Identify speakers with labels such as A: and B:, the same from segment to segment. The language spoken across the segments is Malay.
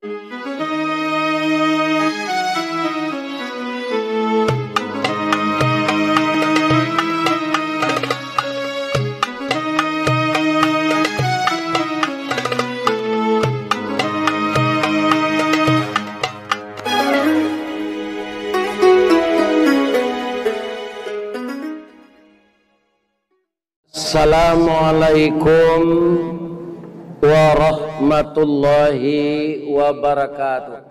A: Assalamualaikum warahmatullahi wabarakatuh.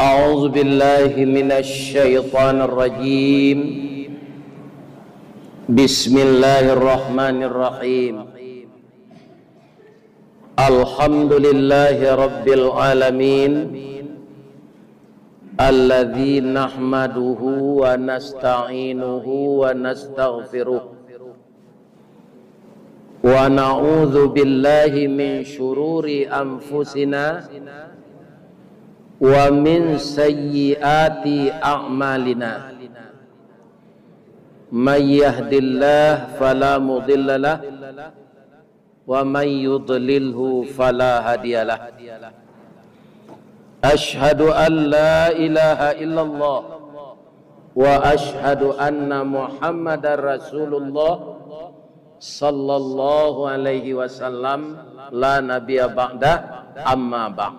A: A'udzu billahi minasy syaithanir rajim. Bismillahirrahmanirrahim. Alhamdulillahi rabbil alamin. Alladzi nahmaduhu wa nasta'inuhu wa nastaghfiruh wa na'udzu billahi min syururi anfusina wa min sayyiati a'malina. May yahdihillahu fala mudhillalah wa may yudlilhu fala hadiyalah. Ashhadu an la ilaha illallah wa ashhadu anna Muhammadar Rasulullah sallallahu alaihi wasallam la nabiyya ba'da amma ba'd.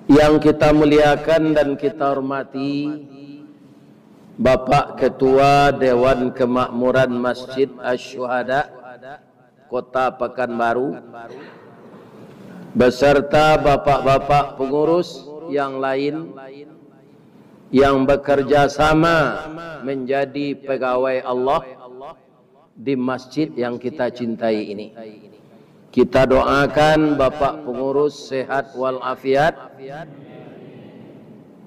A: Yang kita muliakan dan kita hormati Bapak Ketua Dewan Kemakmuran Masjid Asy-Syuhada Kota Pekanbaru beserta bapak-bapak pengurus yang lain yang bekerja sama menjadi pegawai Allah di masjid yang kita cintai ini. Kita doakan bapak pengurus sehat walafiat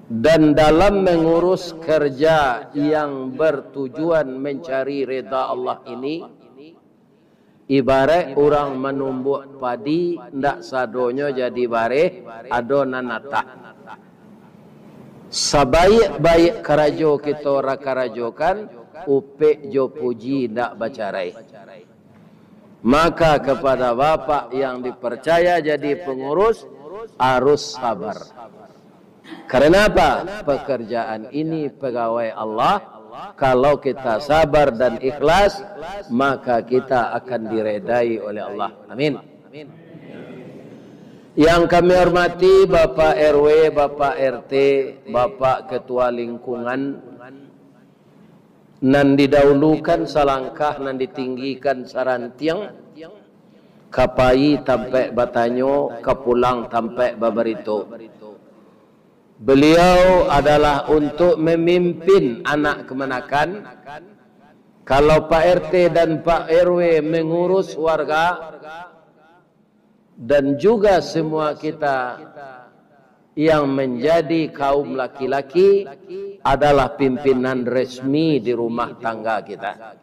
A: dan dalam mengurus kerja yang bertujuan mencari ridha Allah ini, ibarat orang menumbuk padi ndak sadonyo jadi bare adonan nata. Sabaik-baik karajo kita rakarajokan upek jo puji ndak bacarai. Maka kepada bapak yang dipercaya jadi pengurus harus sabar. Karena apa? Pekerjaan ini pegawai Allah. Kalau kita sabar dan ikhlas, maka kita akan diredai oleh Allah. Amin. Yang kami hormati Bapak RW, Bapak RT, Bapak Ketua Lingkungan, nan didahulukan salangkah, nan ditinggikan sarantiang, kapai tampe batanyo, kapulang tampe babarito. Beliau adalah untuk memimpin anak kemenakan. Kalau Pak RT dan Pak RW mengurus warga, dan juga semua kita yang menjadi kaum laki-laki adalah pimpinan resmi di rumah tangga kita.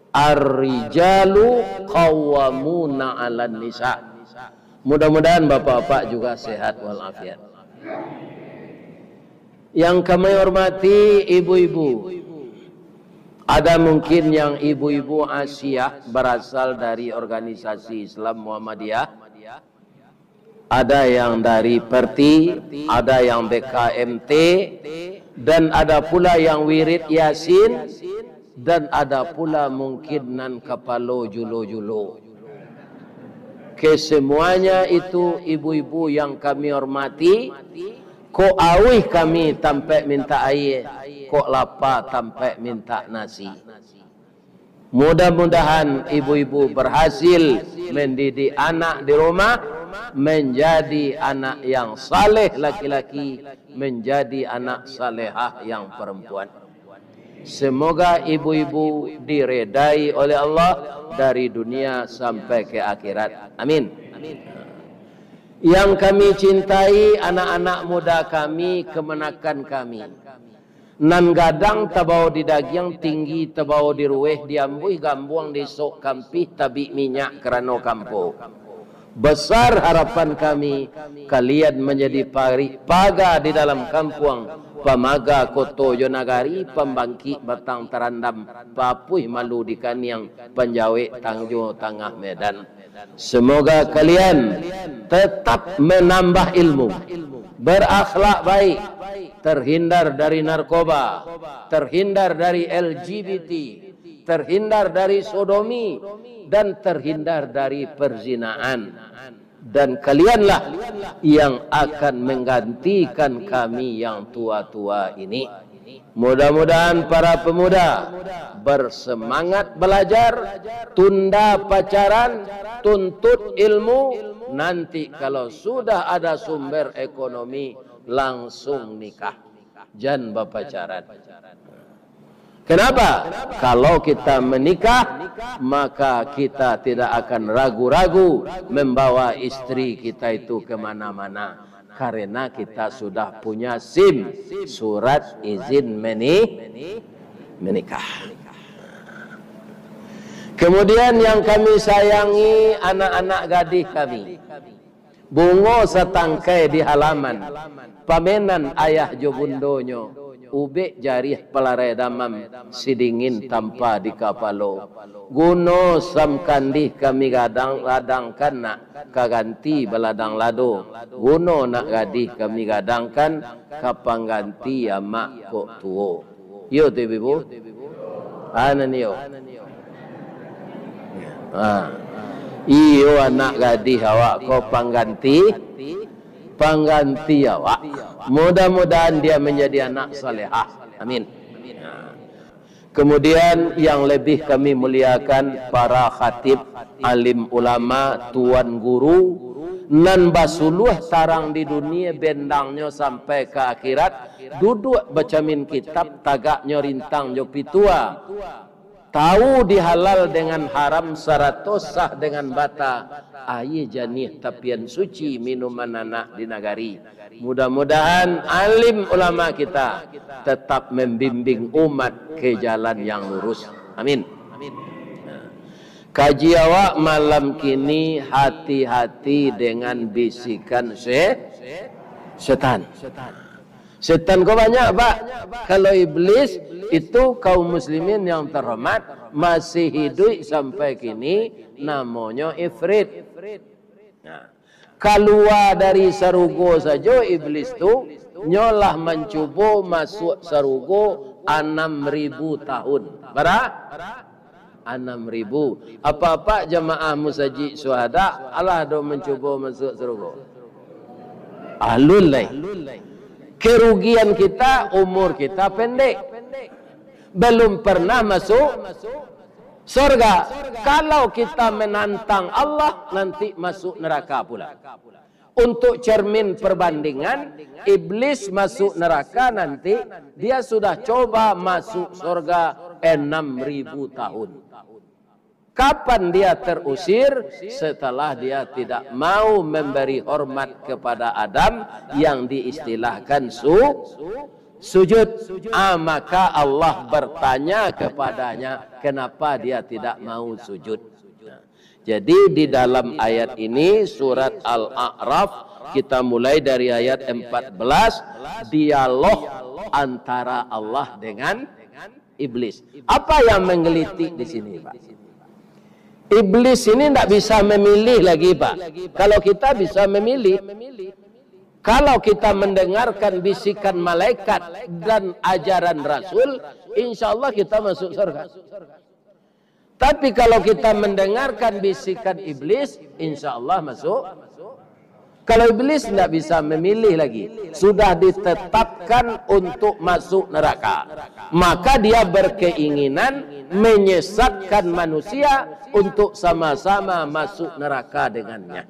A: Ar-rijalu qawwamuna 'alan nisa. Mudah-mudahan bapak-bapak juga sehat walafiat. Yang kami hormati ibu-ibu, ada mungkin yang ibu-ibu Asia berasal dari organisasi Islam Muhammadiyah, ada yang dari Perti, ada yang BKMT, dan ada pula yang Wirid Yasin, dan ada pula mungkin nan kapalo julo-julo. Kesemuanya itu ibu-ibu yang kami hormati. Kok awih kami tampe minta air, kok lapa tampe minta nasi. Mudah-mudahan ibu-ibu berhasil mendidik anak di rumah menjadi anak yang saleh laki-laki, menjadi anak salehah yang perempuan. Semoga ibu-ibu diredai oleh Allah dari dunia sampai ke akhirat. Amin. Yang kami cintai anak-anak muda kami, kemenakan kami. Nan gadang tabau di daging tinggi tabau di ruweh diambui gambuang di sok kampih tabi minyak kerana kampo. Besar harapan kami kalian menjadi paga di dalam kampung pamaga koto jo nagari, pembangki batang terandam, papuih malu di kaniang penjawe tangjo tangah Medan. Semoga kalian tetap menambah ilmu, berakhlak baik, terhindar dari narkoba, terhindar dari LGBT, terhindar dari sodomi, dan terhindar dari perzinaan. Dan kalianlah yang akan menggantikan kami yang tua-tua ini. Mudah-mudahan para pemuda bersemangat belajar, tunda pacaran, tuntut ilmu. Nanti kalau sudah ada sumber ekonomi, langsung nikah, jangan berpacaran. Kenapa? Kalau kita menikah, maka kita tidak akan ragu-ragu membawa istri kita itu kemana-mana. Karena kita sudah punya SIM, surat izin menikah. Kemudian yang kami sayangi anak-anak gadis kami. Bungo setangkai di halaman, pamenan ayah jo bundonyo. Ube jarih pelarai damam, sidingin tanpa di kapalo. Guno sam kandih kami ladangkan nak kaganti beladang lado. Guno nak gadih kami gadangkan kapangganti amak kok tuo. Yo tu ibu. Anan yo. Iyo anak gadih awak kau pangganti awak. Mudah-mudahan dia menjadi anak salehah. Amin. Kemudian yang lebih kami muliakan para khatib, alim ulama, tuan guru, nan basuluh tarang di dunia bendangnya sampai ke akhirat, duduk bacamin kitab tagaknya rintang jo pitua. Tahu dihalal dengan haram, saratos sah dengan bata. Aye janih tapian suci minuman anak di nagari. Mudah-mudahan alim ulama kita tetap membimbing umat ke jalan yang lurus. Amin. Kaji awak malam kini, hati-hati dengan bisikan setan. Setan kau banyak, Pak. Kalau iblis itu kaum muslimin yang terhormat, masih hidup sampai kini, namanya ifrit. Nah, keluar dari sarugo saja iblis tu nyolah mencuba masuk sarugo 6.000 tahun. Berapa? 6.000. Apa-apa jamaah musajid syuhada Allah do mencuba masuk sarugo. Alul lai. Kerugian kita, umur kita pendek. Belum pernah masuk surga. Kalau kita menantang Allah, nanti masuk neraka pula. Untuk cermin perbandingan, iblis masuk neraka nanti, dia sudah coba masuk surga 6.000 tahun. Kapan dia terusir? Setelah dia tidak mau memberi hormat kepada Adam yang diistilahkan sujud. Maka Allah bertanya kepadanya, kenapa dia tidak mau sujud? Jadi di dalam ayat ini surat Al-A'raf, kita mulai dari ayat 14, dialog antara Allah dengan iblis. Apa yang menggelitik di sini, Pak? Iblis ini tidak bisa memilih lagi, Pak. Kalau kita bisa memilih, kalau kita mendengarkan bisikan malaikat dan ajaran Rasul, insya Allah kita masuk surga. Tapi kalau kita mendengarkan bisikan iblis, insya Allah masuk. Kalau iblis tidak bisa memilih lagi, sudah ditetapkan untuk masuk neraka, maka dia berkeinginan menyesatkan manusia untuk sama-sama masuk neraka dengannya.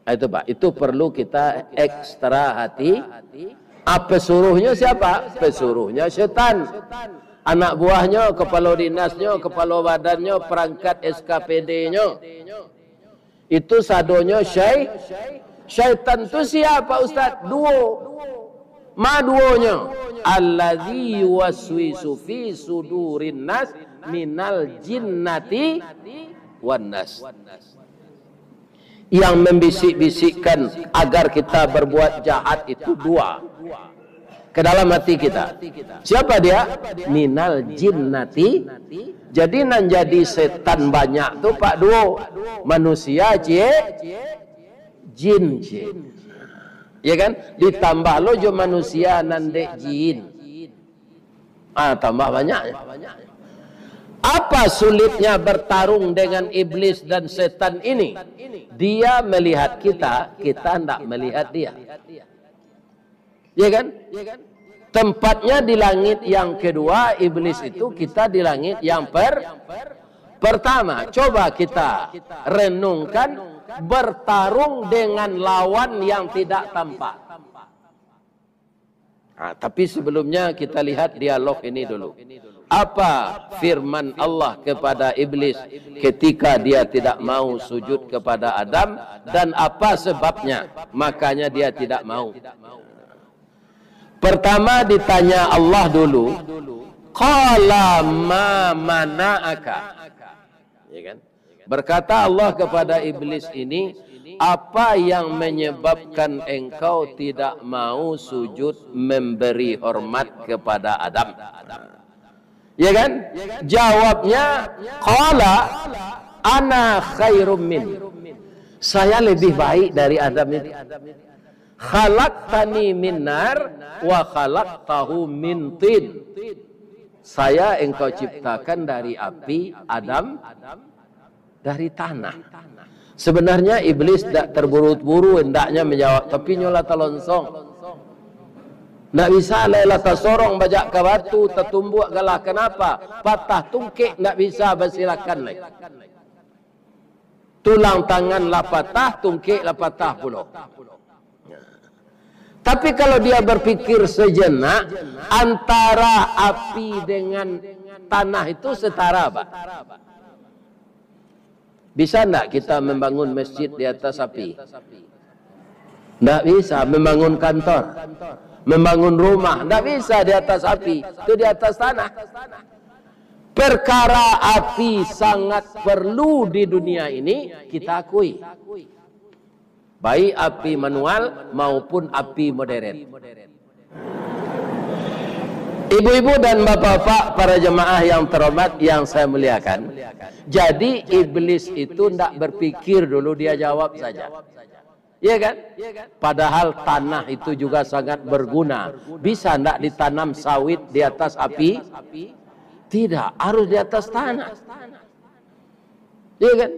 A: Itu Pak, itu perlu kita ekstra hati. Pesuruhnya siapa? Pesuruhnya setan. Anak buahnya, kepala dinasnya, kepala badannya, perangkat SKPD-nya. Itu sadonya syaitan itu siapa Ustaz? Duo. Duonya allazi yuwaswisu fi sudurin nas minal jinnati wan nas. Yang membisik-bisikkan agar kita berbuat jahat itu dua. ke dalam hati kita. Siapa dia? Minal jinnati. Jadi nan jadi setan banyak tuh Pak Duo. Manusia jin. Ya kan? Ditambah lo jo manusia nan dek jin. Tambah banyaknya. Apa sulitnya bertarung dengan iblis dan setan ini? Dia melihat kita, kita tidak melihat dia. Ya kan? Tempatnya di langit yang kedua, iblis itu, kita di langit yang pertama. Coba kita renungkan, bertarung dengan lawan yang tidak tampak. Tapi sebelumnya kita lihat dialog ini dulu. Apa firman Allah kepada iblis ketika dia tidak mau sujud kepada Adam, dan apa sebabnya makanya dia tidak mau? Pertama ditanya Allah dulu, qala ma mana'aka. Ya kan? Berkata Allah kepada iblis ini, apa yang menyebabkan engkau tidak mau sujud memberi hormat kepada Adam? Ya kan? Jawabnya, qala ana khairum min. Saya lebih baik dari Adam itu. Khalaqtani min nar wa khalaqtahu min tin. Saya engkau ciptakan dari api, Adam dari tanah. Sebenarnya iblis tak terburu-buru hendaknya menjawab, tapi nyola talonsong. Nak bisa lela tasorong bajak ke batu, tertumbuk galah. Kenapa? Patah tungkik nak bisa bersilakan lagi. Tulang tangan lah patah, tungkik lah patah pula. Tapi kalau dia berpikir sejenak, antara api dengan tanah itu setara, Pak. Bisa enggak kita membangun masjid di atas api? Enggak bisa. Membangun kantor, membangun rumah, enggak bisa di atas api. Itu di atas tanah. Perkara api sangat perlu di dunia ini, kita akui. Baik api manual maupun api modern. Ibu-ibu dan bapak-bapak, para jemaah yang terhormat yang saya muliakan. Jadi iblis itu tidak berpikir dulu, dia jawab saja. Iya kan? Padahal tanah itu juga sangat berguna. Bisa tidak ditanam sawit di atas api? Tidak, harus di atas tanah. Iya kan?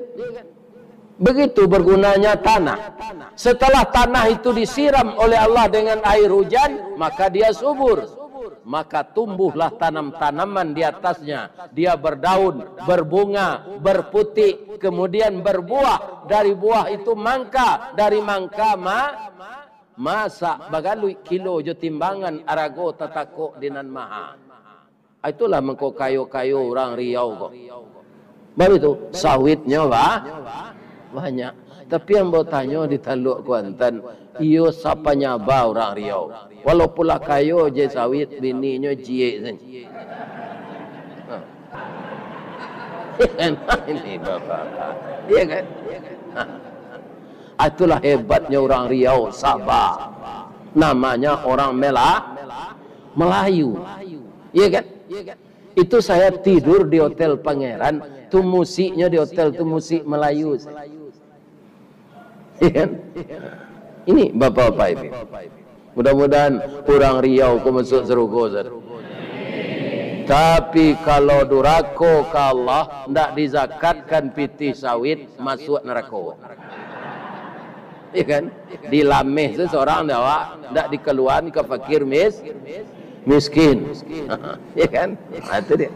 A: Begitu bergunanya tanah. Setelah tanah itu disiram oleh Allah dengan air hujan, maka dia subur. Maka tumbuhlah tanam-tanaman di atasnya. Dia berdaun, berbunga, berputik, kemudian berbuah. Dari buah itu mangka, dari mangka masak bagalui kilo jo timbangan arago tatako dinan maha. Itulah mengko kayo-kayo orang Riau kok. Baru itu sawitnya banyak. Tapi yang mau tanya di Teluk Kuantan, iyo sapanya ba orang Riau. Walaupun lah kayo je sawit, bininya cie saja. Ini bapak. Iya kan? Itulah hebatnya orang Riau, Sabah. Namanya orang Melayu. Iya kan? Itu saya tidur di Hotel Pangeran, tu musiknya di hotel tu musik Melayu. Iya kan? Ini bapak-bapak itu. Mudah-mudahan orang Riau ku masuk surga. Tapi kalau durako ke Allah, ndak dizakatkan piti sawit, masuk neraka. Iya kan? Dilameh seseorang ndak dikeluarkan ke fakir miskin. Ya kan? Itu dia.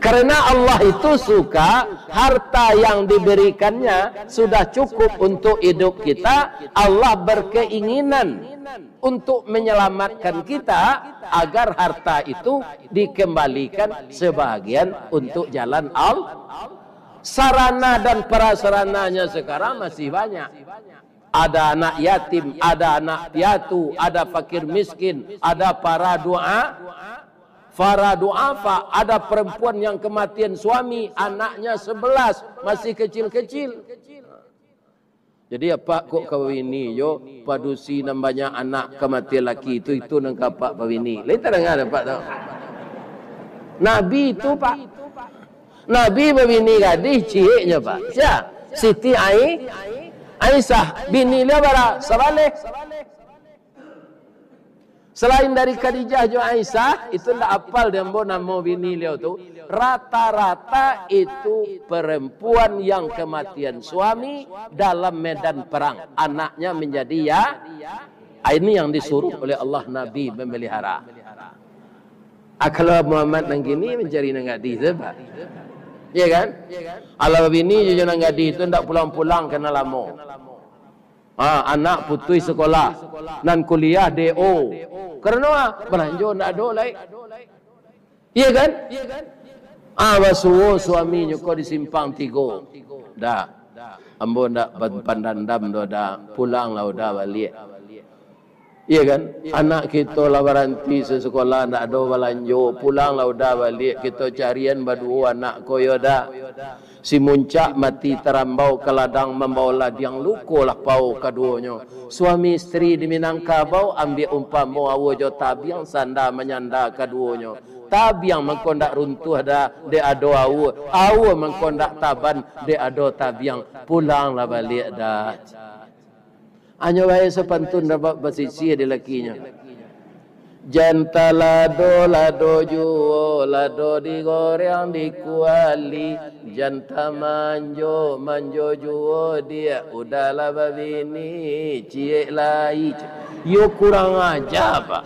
A: Karena Allah itu suka harta yang diberikannya sudah cukup untuk hidup kita. Allah berkeinginan untuk menyelamatkan kita agar harta itu dikembalikan sebahagian untuk jalan Allah. Sarana dan prasarananya sekarang masih banyak. Ada anak yatim, ada anak piatu, ada fakir miskin, ada para du'afa, ada perempuan yang kematian suami, anaknya 11, masih kecil-kecil. Jadi apa kok kawini yo padusi nan banyak anak kematian laki itu nang kapak pawini. Lain terang ada pak tau. Nabi itu pak. Nabi pawini gadis ciknya pak. Siapa? Siti Aisyah bini dia bara Saleh. Selain dari Khadijah jo Aisyah, itu ndak apal dia nama bini dia tu. Rata-rata itu perempuan yang kematian suami dalam medan perang. Anaknya menjadi ya. Ini yang disuruh oleh Allah Nabi memelihara. Kalau Muhammad nang gini mencari nang gadis apa? Ya kan? Ala bini je nang gadis itu ndak pulang-pulang kena lama. Anak putui sekolah nan kuliah DO. Kerana belanja ndak ada lai. Iya kan? Basuh suaminya kau di simpang 3. Dah. Ambo ndak pandandam dah pulang lah dah balik. Iya kan? Anak kita lah berhenti sekolah ndak ada belanja, pulang lah dah balik. Kita carian berdua anak koyo dah. Si muncak mati terambau ke ladang membawa ladang luko lah pau keduanya. Suami isteri di Minangkabau ambil umpama awo jo tabiang sanda menyanda keduanya. Tabiang mengkondak runtuh dah de ado awo mengkondak taban de ado tabiang pulanglah balik dah. Hanya baik sepantun dapat bersisi di lakinya. Janta lado juo lado digoreng dikuali, janta manjo juo dia udahlah babini cie lai. Yo kurang aja pak.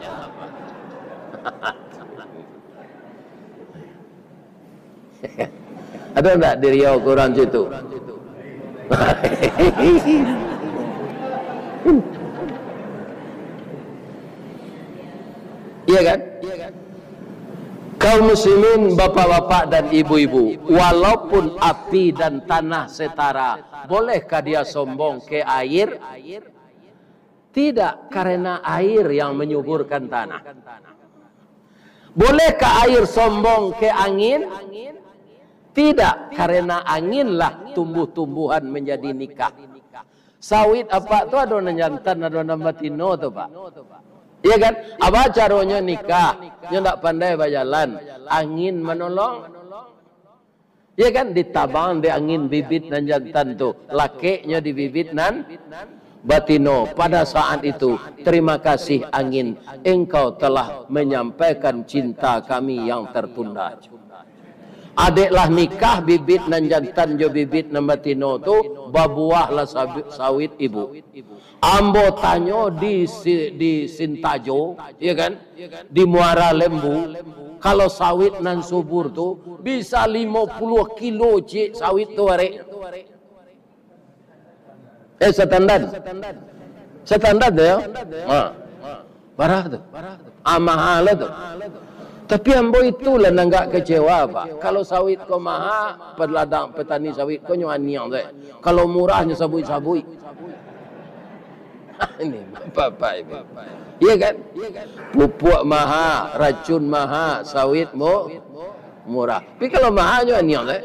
A: Ada enggak di Riau kurang situ? Iya kan? Kaum muslimin, bapak-bapak dan ibu-ibu, walaupun api dan tanah setara, bolehkah dia sombong ke air? Tidak, karena air yang menyuburkan tanah. Bolehkah air sombong ke angin? Tidak, karena anginlah tumbuh-tumbuhan menjadi nikah. Sawit apa tu ada jantan, ada batino tu pak. Iya kan? Apa caranya nikah? Yang tak pandai berjalan, angin menolong. Iya kan? Ditabang di angin bibit nan jantan tu, lakinya di bibit nan batino. Pada saat itu, terima kasih angin, engkau telah menyampaikan cinta kami yang tertunda. Adiklah nikah bibit nan jantan jo bibit nan batino tu, babuahlah sawit ibu. Ambo tanyo di Sintajo, ya kan? Di Muara Lembu. Kalau sawit nan subur tu bisa 50 kilo cik sawit tu arek. Standar dia. Barah tu. Mahal tu. Tapi ambo itulah nanggak kecewa pak. Kalau sawit ko mahal, peladang petani sawit ko nyuaniang tu. Kalau murahnya sabui-sabui. Ini bapak ibu. Iya kan? Pupuk mahal, racun mahal, sawit murah. Tapi kalau mahalnya niang deh.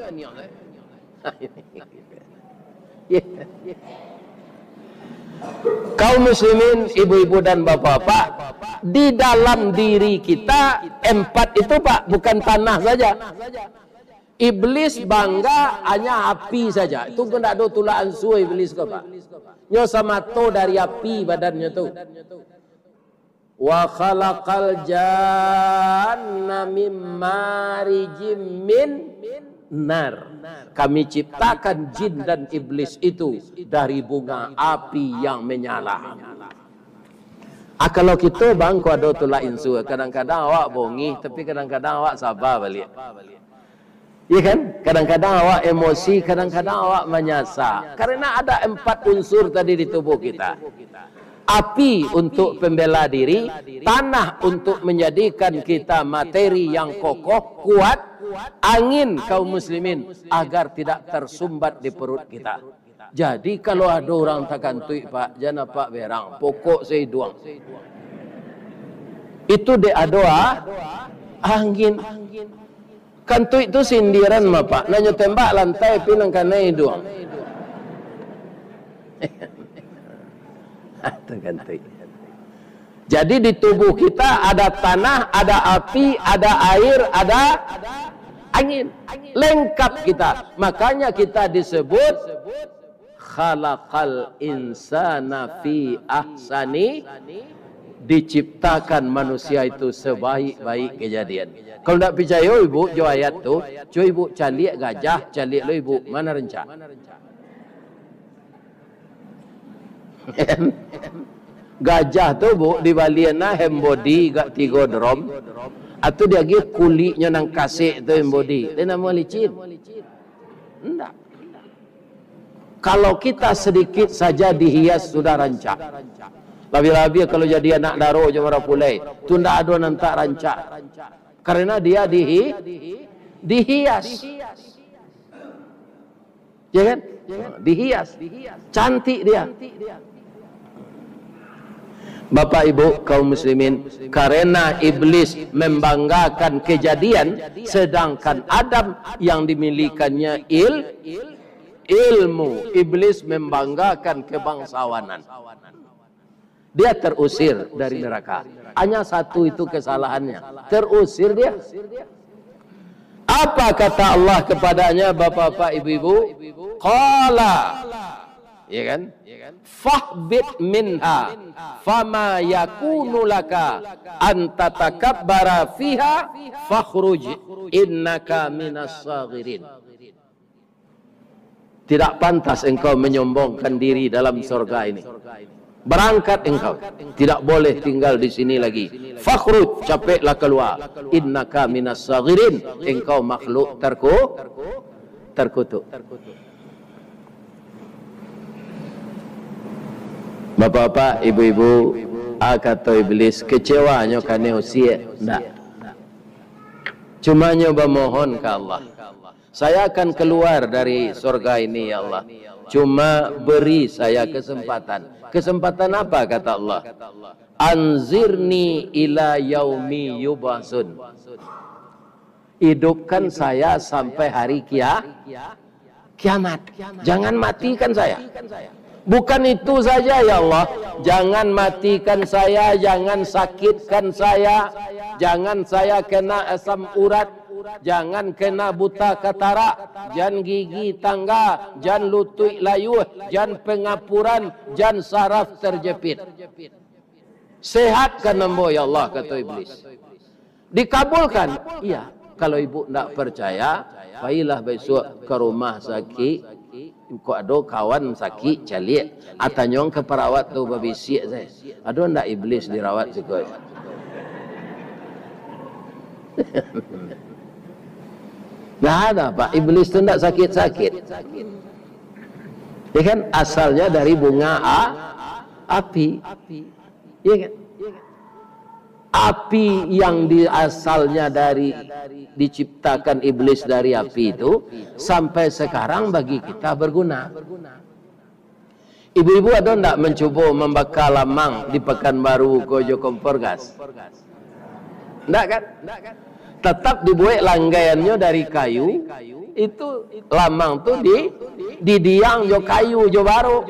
A: Kaum muslimin, ibu-ibu dan bapak-bapak, di dalam diri kita 4 itu pak, bukan tanah saja. Iblis bangga hanya api saja. Itu pun tak ada tulaan su iblis ke pak. Nyo sama to dari api badannya tu. Wa khalaqal janna mim marijim min nar. Kami ciptakan jin dan iblis itu dari bunga api yang menyala. Kalau kita bang, kau ada tulah insu. Kadang-kadang awak bongi, tapi kadang-kadang awak sabar balik. Ya kan? Kadang-kadang awak emosi, kadang-kadang awak menyasa. Karena ada 4 unsur tadi di tubuh kita. Api untuk pembela diri, tanah untuk menjadikan kita materi yang kokoh, kuat, angin kaum muslimin agar tidak tersumbat di perut kita. Jadi kalau ada orang takkan tuik pak, jangan pak berang, pokok saya duang. Itu dia doa angin. Kan tuik itu sindiran mah pak, nanya tembak lantai pinang kanai duang. Tergantung. Jadi di tubuh kita ada tanah, ada api, ada air, ada angin. Lengkap kita. Makanya kita disebut khalaqal insana fi ahsani, diciptakan manusia itu sebaik-baik kejadian. Kalau tidak percaya ibu, jo ayat tu, cuy ibu calik gajah, calik lo ibu, mana rencak? Gajah tu bu di baliana hembody gak 3 drom, atau dia lagi kulitnya nang kasih tu hembody, dia nama licin. Enggak. Kalau kita sedikit saja dihias sudah rancak. Lebih-lebih kalau jadi anak daro jomara pulai, tu ndak ada nantak rancak. Karena dia dihias. Ya kan? Dihias. Cantik dia. Bapak Ibu kaum muslimin, karena iblis membanggakan kejadian, sedangkan Adam yang dimilikannya ilmu, iblis membanggakan kebangsawanan. Dia terusir dari neraka. Hanya satu itu kesalahannya, terusir dia. Apa kata Allah kepadanya, bapak-bapak, ibu-ibu? Qala, ya kan? Fahbit minha fama yakunu laka an tatakabbara fiha fakhruj innaka minas saghirin. Tidak pantas engkau menyombongkan diri dalam surga ini. Berangkat engkau, tidak boleh tinggal di sini lagi. Fakhruj, capeklah keluar. Innaka minas saghirin, engkau makhluk terkutuk. Bapak-bapak, ibu-ibu, kata iblis, kecewanya karena usia. Tidak. Cuma nyoba mohon ke Allah. Saya akan keluar dari surga ini ya Allah. Cuma beri saya kesempatan. Kesempatan apa kata Allah? Anzirni ila yaumi yub'atsun. Hidupkan saya sampai hari kiamat. Jangan matikan saya. Bukan itu saja ya Allah, jangan matikan saya, jangan sakitkan saya, jangan saya kena asam urat, jangan kena buta katarak, jangan gigi tangga, jangan lutut layuh, jangan pengapuran, jangan saraf terjepit. Sehatkan nambo ya Allah, kata iblis. Dikabulkan? Iya. Kalau ibu tidak percaya, baiklah besok ke rumah sakit. Kok ada kawan sakit calik, atanyong ke perawat tu babisi saya. Ada ndak iblis dirawat sikoi? Nggak ada Pak, iblis tu ndak sakit-sakit. Ya kan asalnya dari bunga api. Ya kan? Api yang asalnya dari diciptakan iblis dari api itu sampai sekarang bagi kita berguna. Ibu-ibu ada tidak mencoba membakar lamang di Pekanbaru Gojo kompor gas? Tidak kan? Tetap dibuat langgaiannya dari kayu. Itu lamang tu di diang jo kayu jo baru.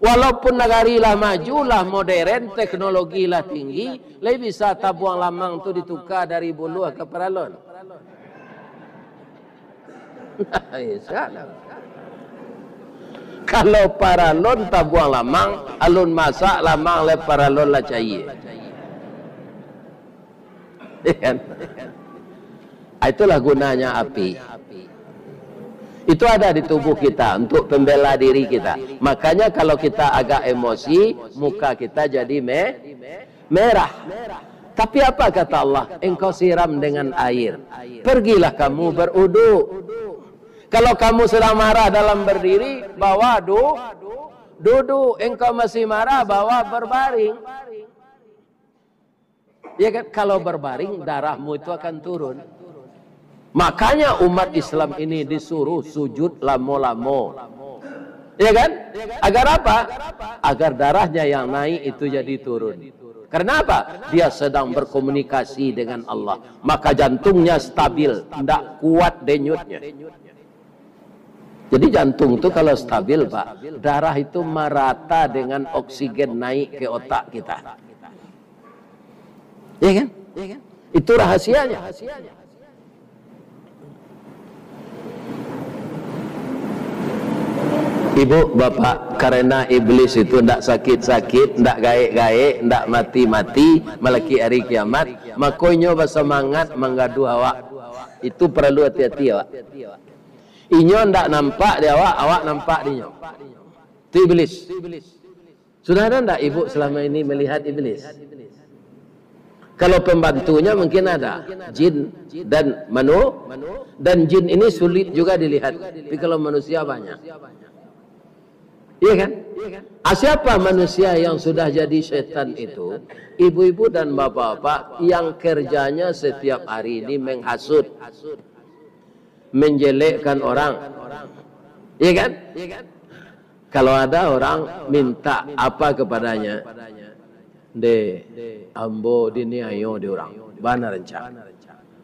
A: Walaupun negari lah maju lah modern, teknologi lah tinggi, lebih bisa tabuang lamang tu ditukar dari buluh ke paralon. Kalau paralon tabuang lamang, alun masak lamang le paralon lah cair. Itulah gunanya api. Itu ada di tubuh kita untuk pembela diri kita. Makanya kalau kita agak emosi, muka kita jadi merah. Tapi apa kata Allah? Engkau siram dengan air. Pergilah kamu berudu. Kalau kamu sedang marah dalam berdiri, bawa duduk. Engkau masih marah, bawa berbaring. Ya kan? Kalau berbaring, darahmu itu akan turun. Makanya umat Islam ini disuruh sujud lamo-lamo. Ya kan? Agar apa? Agar darahnya yang naik itu jadi turun. Karena apa? Dia sedang berkomunikasi dengan Allah. Maka jantungnya stabil, tidak kuat denyutnya. Jadi jantung itu kalau stabil, Pak, darah itu merata dengan oksigen naik ke otak kita. Iya kan? Itu rahasianya. Ibu, bapak, karena iblis itu tidak sakit-sakit, tidak gaek-gaek, tidak mati-mati, melaki hari kiamat, makonyo bersemangat menggadu awak. Itu perlu hati-hati awak. Inyo tidak nampak di awak, awak nampak di inyo. Itu iblis. Sudah ada tidak ibu selama ini melihat iblis? Kalau pembantunya mungkin ada jin dan dan jin ini sulit juga dilihat. Tapi kalau manusia banyak. Iya kan? Siapa manusia yang sudah jadi setan itu? Ibu-ibu dan bapak-bapak yang kerjanya setiap hari ini menghasut, menjelekkan orang. Iya kan? Kalau ada orang minta apa kepadanya, ambo diniayo di orang, bana rencana.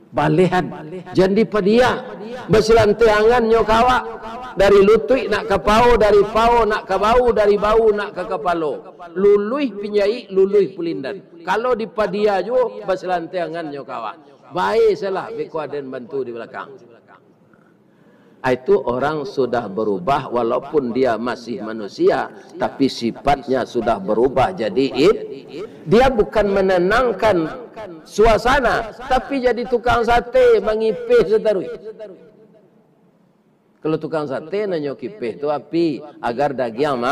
A: Balehan, jadi padia, berselantiangan nyokawa, dari lutui nak ke pau, dari pau nak ke bau, dari bau nak ke kepalo. Luluih pinyai, luluih pulindan. Kalau di padia juga berselantiangan nyokawa. Baik salah, bekuaden bantu di belakang. Itu orang sudah berubah walaupun dia masih manusia, tapi sifatnya sudah berubah jadi dia bukan menenangkan suasana, tapi jadi tukang sate mengipih seterui. Kalau tukang sate nanya kipih itu api agar daging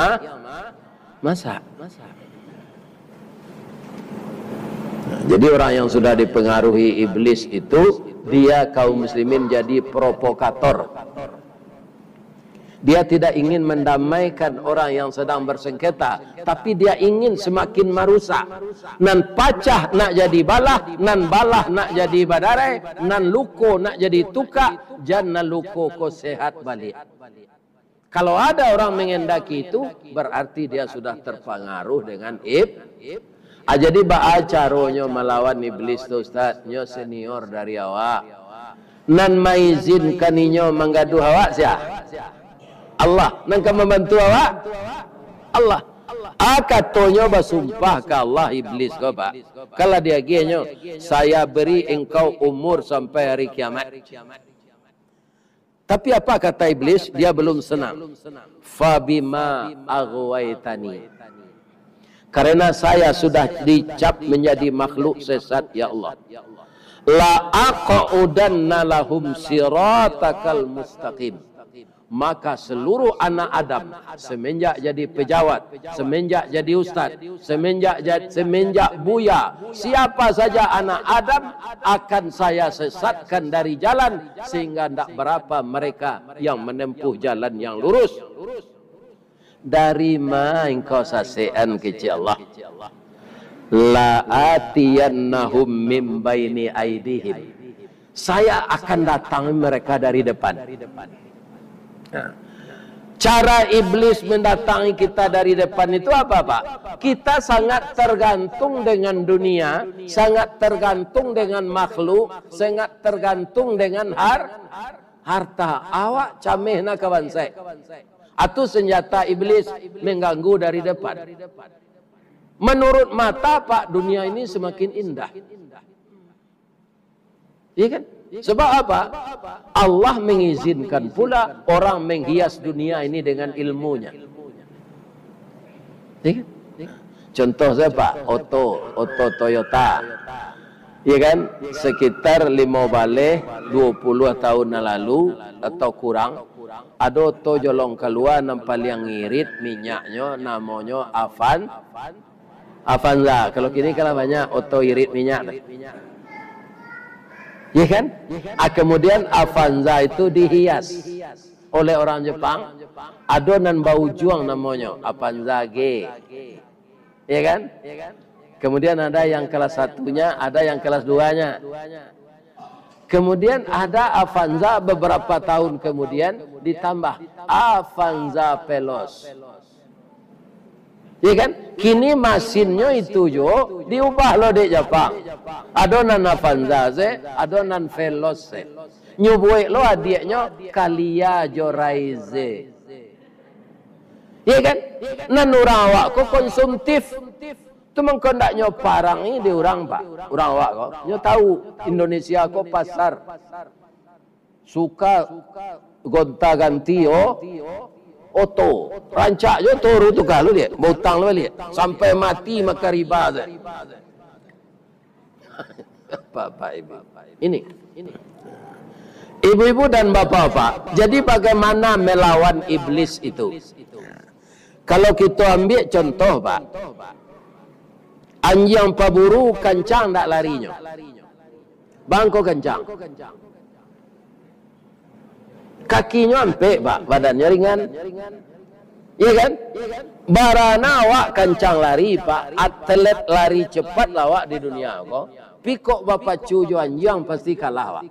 A: masak. Jadi orang yang sudah dipengaruhi iblis itu, dia kaum muslimin jadi provokator. Dia tidak ingin mendamaikan orang yang sedang bersengketa, tapi dia ingin semakin merusak. Nan pacah nak jadi balah, nan balah nak jadi badare, nan luko nak jadi tuka, jangan luko ko sehat balik. Kalau ada orang mengendaki itu, berarti dia sudah terpengaruh dengan jadi caronyo melawan iblis tu Ustaz, nyo senior dari awak. Nan maizinkan inyo menggaduh awak siapa? Allah. Nan ka membantu awak? Allah. Katonyo bersumpah ke Allah iblis ko Pak. Kalau dia genyo, saya beri engkau umur sampai hari kiamat. Tapi apa kata iblis? Dia belum senang. Fabima aghwaitani. Karena saya sudah dicap menjadi makhluk sesat ya Allah. La aqudanna lahum siratakal mustaqim. Maka seluruh anak Adam semenjak jadi pejabat, semenjak jadi ustaz, semenjak buya, siapa saja anak Adam akan saya sesatkan dari jalan sehingga tidak berapa mereka yang menempuh jalan yang lurus. Dari mana engkau sasean kecil Allah? La atiyannahum min baini aidihim. Saya akan datangi mereka dari depan. Nah, cara iblis mendatangi kita dari depan itu apa, Pak? Kita sangat tergantung dengan dunia, sangat tergantung dengan makhluk, sangat tergantung dengan harta. Awak cameh nak kawan saya. Atau senjata iblis mengganggu dari depan. Menurut mata Pak, dunia ini semakin indah. Iya kan? Sebab apa? Allah mengizinkan pula orang menghias dunia ini dengan ilmunya. Iya kan? Contoh saya Pak, Auto Toyota. Iya kan? Sekitar 20 tahun lalu atau kurang, ada auto jolong keluar nampak yang ngirit minyaknya, namanya Avanza. Kalau kini kan banyak auto irit minyak. Ya kan? Kemudian Avanza itu dihias oleh orang Jepang. Adonan bau juang namanya Avanza G. Ya kan? Kemudian ada yang kelas satunya, ada yang kelas duanya. Kemudian ada Avanza beberapa tahun kemudian ditambah Avanza Veloz. Ya kan? Kini mesinnya itu jo diubah loh di Jepang. Adonan Avanza se, adonan Veloz se. Nyubuik lo adiknya kalia joraize. Ya kan? Nan orang awak ko konsumtif. Tu mengkondaknya parang ini di orang pak. Orang awak ko. Nyo tahu Indonesia ko pasar. Suka gonta ganti oto. Rancak je turu tu kalau dia. Butang lo lihat. Sampai mati maka riba. Bapak ibu. Ini. Ibu-ibu dan bapak-bapak. Jadi bagaimana melawan iblis itu? Kalau kita ambil contoh pak. Anjing paburu kencang tak larinya. Bangko kencang. Kakinya ampe pak. Badannya ringan. Iya kan? Barana awak kencang lari pak. Atlet lari cepat lawak di dunia kok. Pikok bapak cuju anjing pasti kalah awak.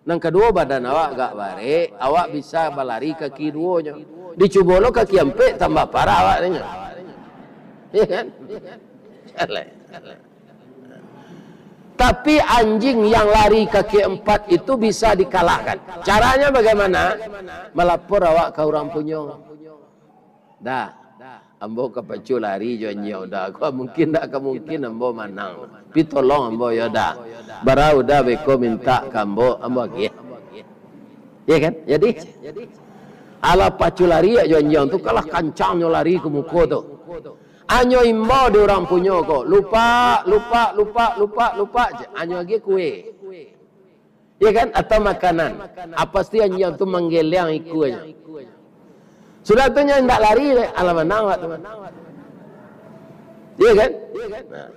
A: Nang kedua badan awak gak bare, awak bisa balari kaki duonya. Dicoba lo kaki ampe tambah parah awaknya. Iya kan? Tapi anjing yang lari kaki 4 itu bisa dikalahkan. Caranya bagaimana? Melapor awak ke orang punya. Dah. Ambo kepacu lari jo anjing dah. Aku mungkin tak kemungkin ambo menang. Pi tolong ambo ya dah. Barau dah beko minta kambo ambo lagi. Ya kan? Jadi ala pacu lari jo anjing tu kalah kancangnya lari ke muka tu. Anyo imbo di orang punya kok. Lupa je. Anyo lagi kue. Ya kan? Atau makanan. Apa pasti anjing tu menggeleng ikunya. Sudah tu yang tak lari, ala menang waktu. Iya kan? Nah.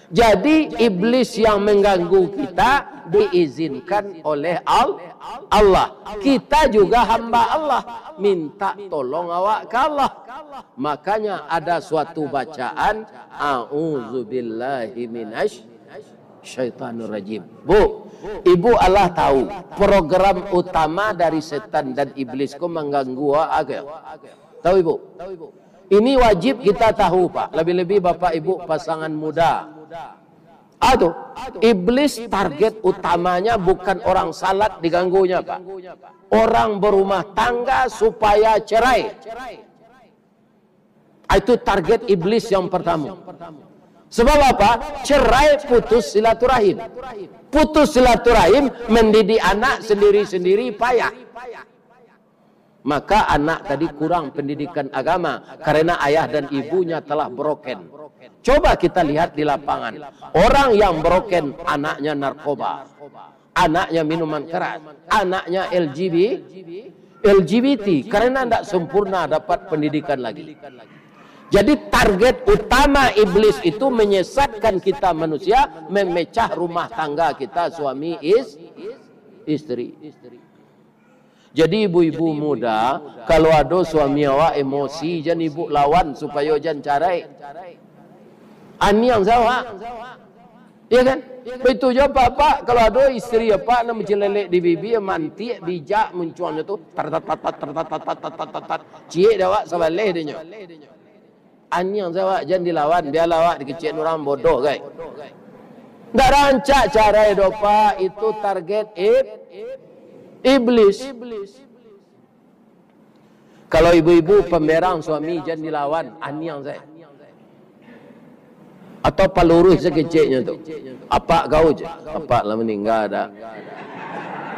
A: Jadi iblis yang mengganggu kita diizinkan oleh Allah. Kita juga hamba Allah, minta tolong awak ke Allah. Makanya ada suatu bacaan, a'udzubillahi minasyaitonir rajim. Bu, ibu Allah tahu program utama dari setan dan iblis ko mengganggu agak. Tahu ibu? Ini wajib kita tahu pak. Lebih-lebih bapak ibu pasangan muda. Aduh, iblis target utamanya bukan orang salat diganggunya pak. Orang berumah tangga supaya cerai. Itu target iblis yang pertama. Sebab apa? Cerai putus silaturahim. Putus silaturahim mendidik anak sendiri-sendiri payah. Maka anak tadi kurang pendidikan agama karena ayah dan ibunya telah broken. Coba kita lihat di lapangan. Orang yang broken anaknya narkoba, anaknya minuman keras, anaknya LGBT karena tidak sempurna dapat pendidikan lagi. Jadi target utama iblis itu menyesatkan kita manusia, memecah rumah tangga kita suami istri. Jadi ibu-ibu muda, kalau ada suami awak emosi, jangan ibu lawan supaya jangan carai. Ani yang sawa. Ya kan? Begitu juga bapak, kalau ada istri apa nak mencelelek di bibi, mantik, bijak, munculnya tu, cik dah awak sabaleh dia. Ani yang sawa, jangan dilawan, biarlah awak dikecil orang bodoh guys. Tak rancak carai dopa, itu target iblis. Kalau ibu-ibu pemberang suami jangan dilawan, aniang saya. Atau peluru sekecilnya tu. Apa kau je? Apa lah meninggal dah.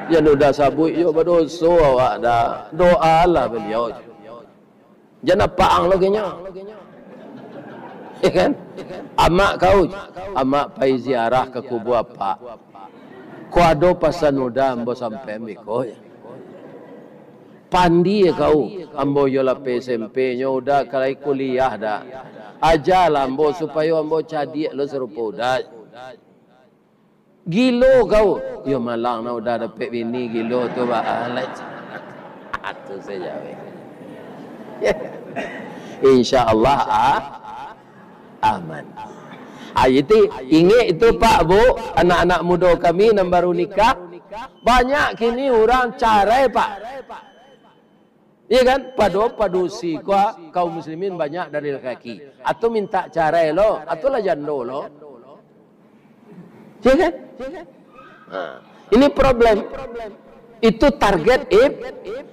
A: Jangan udah sabuk yo berdosa awak dah. Doa lah beliau je. Jangan paang lo kenya. Ya kan? Amak kau je. Amak pai ziarah ke kubur apa? Kuado pasan udah ambo sampai miko ya. Pandi kau ambo yola SMP nya udah kalai kuliah dah. Ajalah ambo supaya ambo cadik lo serupa udah. Gilo kau. Yo malang na udah dapat bini gilo tu ba alai. Atu saja we. Insyaallah aman. Itu ingat itu Pak Bu, anak-anak muda kami yang baru nikah, banyak kini orang carai Pak. Iya kan? Padusi kaum muslimin banyak dari laki. Atau minta carai lo, atau lah jando lo. Iya kan? Nah, ini problem. Itu target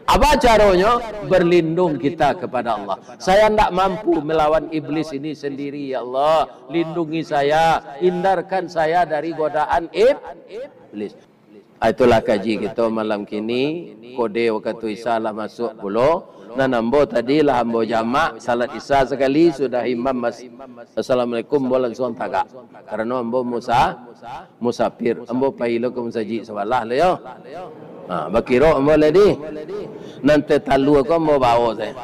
A: Apa caranya? Berlindung kita kepada Allah. Saya tidak mampu melawan iblis ini sendiri, ya Allah. Lindungi saya, hindarkan saya dari godaan iblis. Itulah kaji kita malam kini. Kode waktu Isya lah masuk puluh. Nah, nambo tadi lah ambo jamak salat Isya sekali sudah imam Assalamualaikum bolan suan tagak. Karena ambo musafir. Ambo pahilo ke musaji sebalah le yo. Bakiro ambo ledi. Nanti talu aku ambo bawa saya.